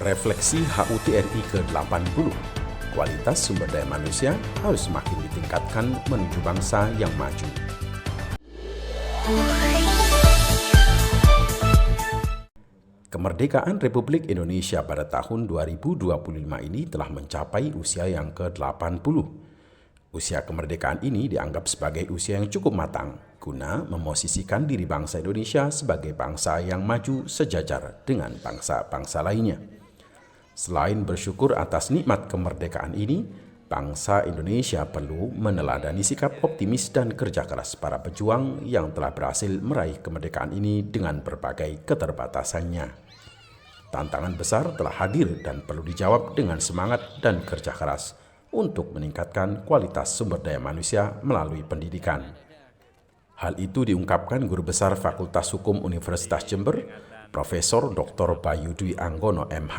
Refleksi HUT RI ke-80, kualitas sumber daya manusia harus semakin ditingkatkan menuju bangsa yang maju. Kemerdekaan Republik Indonesia pada tahun 2025 ini telah mencapai usia yang ke-80. Usia kemerdekaan ini dianggap sebagai usia yang cukup matang guna memosisikan diri bangsa Indonesia sebagai bangsa yang maju sejajar dengan bangsa-bangsa lainnya. Selain bersyukur atas nikmat kemerdekaan ini, bangsa Indonesia perlu meneladani sikap optimis dan kerja keras para pejuang yang telah berhasil meraih kemerdekaan ini dengan berbagai keterbatasannya. Tantangan besar telah hadir dan perlu dijawab dengan semangat dan kerja keras untuk meningkatkan kualitas sumber daya manusia melalui pendidikan. Hal itu diungkapkan Guru Besar Fakultas Hukum Universitas Jember, Profesor Dr. Bayu Dwi Anggono MH,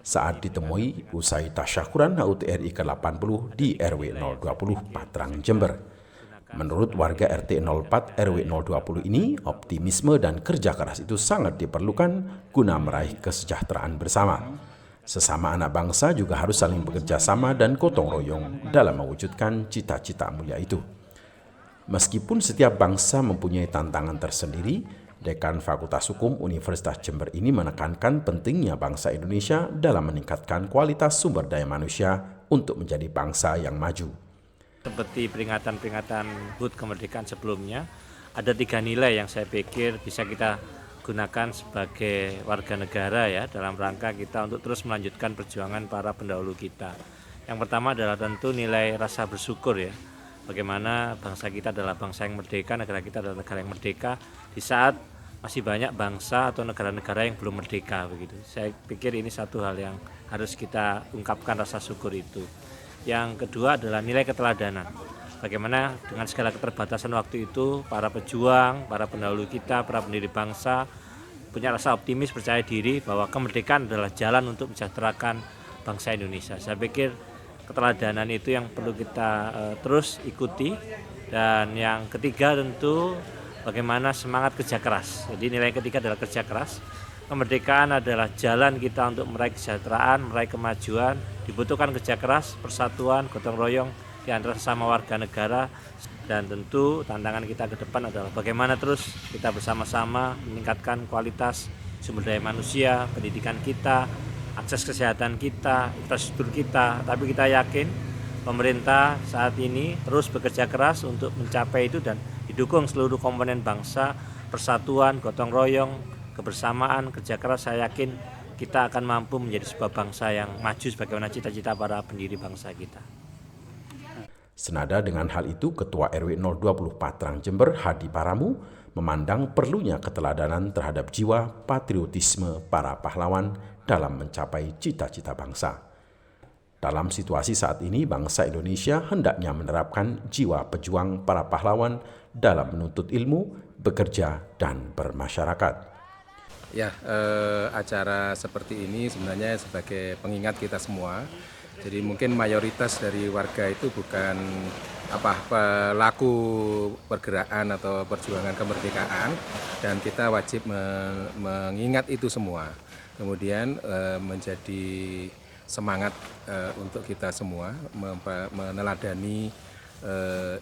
saat ditemui usai tasyakuran HUT RI ke-80 di RW 020 Patrang, Jember. Menurut warga RT 04 RW 020 ini, optimisme dan kerja keras itu sangat diperlukan guna meraih kesejahteraan bersama. Sesama anak bangsa juga harus saling bekerja sama dan gotong royong dalam mewujudkan cita-cita mulia itu. Meskipun setiap bangsa mempunyai tantangan tersendiri, Dekan Fakultas Hukum Universitas Jember ini menekankan pentingnya bangsa Indonesia dalam meningkatkan kualitas sumber daya manusia untuk menjadi bangsa yang maju. Seperti peringatan-peringatan HUT kemerdekaan sebelumnya, ada 3 nilai yang saya pikir bisa kita gunakan sebagai warga negara ya, dalam rangka kita untuk terus melanjutkan perjuangan para pendahulu kita. Yang pertama adalah tentu nilai rasa bersyukur ya. Bagaimana bangsa kita adalah bangsa yang merdeka, negara kita adalah negara yang merdeka di saat masih banyak bangsa atau negara-negara yang belum merdeka begitu. Saya pikir ini satu hal yang harus kita ungkapkan rasa syukur itu. Yang kedua adalah nilai keteladanan. Bagaimana dengan segala keterbatasan waktu itu para pejuang, para pendahulu kita, para pendiri bangsa punya rasa optimis, percaya diri bahwa kemerdekaan adalah jalan untuk mensejahterakan bangsa Indonesia. Saya pikir keteladanan itu yang perlu kita terus ikuti. Dan yang ketiga tentu bagaimana semangat kerja keras. Jadi nilai ketiga adalah kerja keras. Kemerdekaan adalah jalan kita untuk meraih kesejahteraan, meraih kemajuan. Dibutuhkan kerja keras, persatuan, gotong royong di antara sesama warga negara. Dan tentu tantangan kita ke depan adalah bagaimana terus kita bersama-sama meningkatkan kualitas sumber daya manusia, pendidikan kita, akses kesehatan kita, infrastruktur kita. Tapi kita yakin pemerintah saat ini terus bekerja keras untuk mencapai itu dan didukung seluruh komponen bangsa, persatuan, gotong royong, kebersamaan, kerja keras. Saya yakin kita akan mampu menjadi sebuah bangsa yang maju sebagaimana cita-cita para pendiri bangsa kita. Senada dengan hal itu, Ketua RW 020 Patrang Jember, Hadi Paramu, memandang perlunya keteladanan terhadap jiwa patriotisme para pahlawan dalam mencapai cita-cita bangsa. Dalam situasi saat ini, bangsa Indonesia hendaknya menerapkan jiwa pejuang para pahlawan dalam menuntut ilmu, bekerja, dan bermasyarakat. Ya, acara seperti ini sebenarnya sebagai pengingat kita semua. Jadi mungkin mayoritas dari warga itu bukan pelaku pergerakan atau perjuangan kemerdekaan, dan kita wajib mengingat itu semua. Kemudian menjadi semangat untuk kita semua meneladani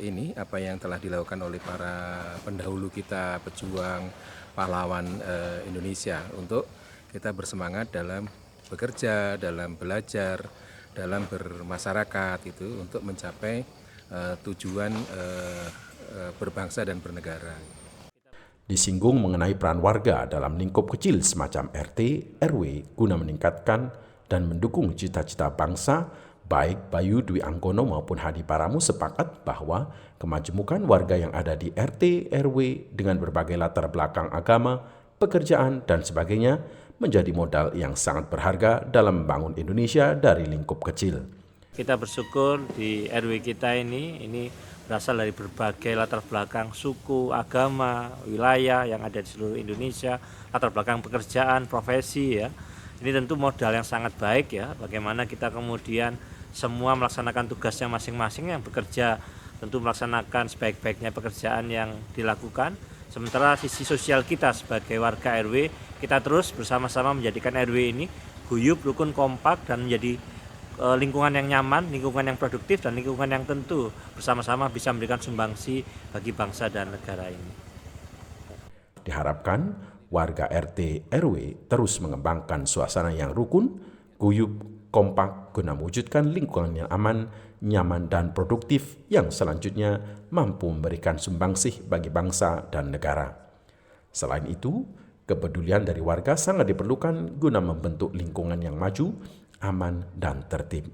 ini apa yang telah dilakukan oleh para pendahulu kita, pejuang pahlawan Indonesia, untuk kita bersemangat dalam bekerja, dalam belajar, dalam bermasyarakat itu untuk mencapai tujuan berbangsa dan bernegara. Disinggung mengenai peran warga dalam lingkup kecil semacam RT, RW guna meningkatkan dan mendukung cita-cita bangsa, baik Bayu Dwi Anggono maupun Hadi Paramu sepakat bahwa kemajemukan warga yang ada di RT, RW dengan berbagai latar belakang agama, pekerjaan, dan sebagainya menjadi modal yang sangat berharga dalam membangun Indonesia dari lingkup kecil. Kita bersyukur di RW kita ini berasal dari berbagai latar belakang suku, agama, wilayah yang ada di seluruh Indonesia, latar belakang pekerjaan, profesi ya. Ini tentu modal yang sangat baik ya, bagaimana kita kemudian semua melaksanakan tugasnya masing-masing, yang bekerja tentu melaksanakan sebaik-baiknya pekerjaan yang dilakukan, Sementara sisi sosial kita sebagai warga RW, kita terus bersama-sama menjadikan RW ini guyup, rukun, kompak, dan menjadi lingkungan yang nyaman, lingkungan yang produktif, dan lingkungan yang tentu bersama-sama bisa memberikan sumbangsi bagi bangsa dan negara ini. Diharapkan warga RT RW terus mengembangkan suasana yang rukun, guyup, kompak guna mewujudkan lingkungan yang aman, nyaman, dan produktif yang selanjutnya mampu memberikan sumbangsih bagi bangsa dan negara. Selain itu, kepedulian dari warga sangat diperlukan guna membentuk lingkungan yang maju, aman, dan tertib.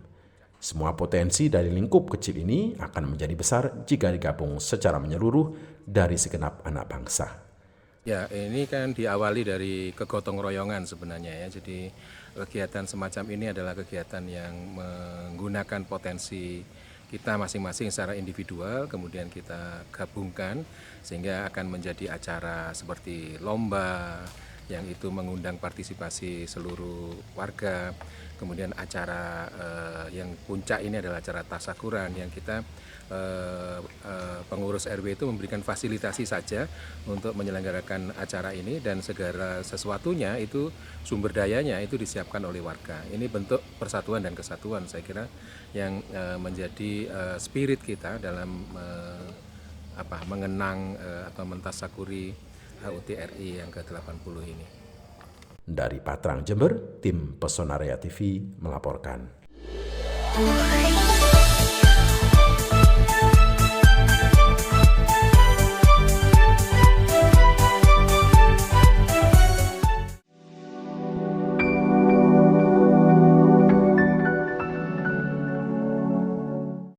Semua potensi dari lingkup kecil ini akan menjadi besar jika digabung secara menyeluruh dari segenap anak bangsa. Ya, ini kan diawali dari kegotong royongan sebenarnya ya. Jadi kegiatan semacam ini adalah kegiatan yang menggunakan potensi kita masing-masing secara individual, kemudian kita gabungkan sehingga akan menjadi acara seperti lomba yang itu mengundang partisipasi seluruh warga. Kemudian acara yang puncak ini adalah acara tasyakuran yang kita pengurus RW itu memberikan fasilitasi saja untuk menyelenggarakan acara ini, dan segala sesuatunya itu sumber dayanya itu disiapkan oleh warga. Ini bentuk persatuan dan kesatuan saya kira yang menjadi spirit kita dalam mengenang atau mentasyakuri HUT RI yang ke-80 ini. Dari Patrang, Jember, tim Pesona Rea TV melaporkan.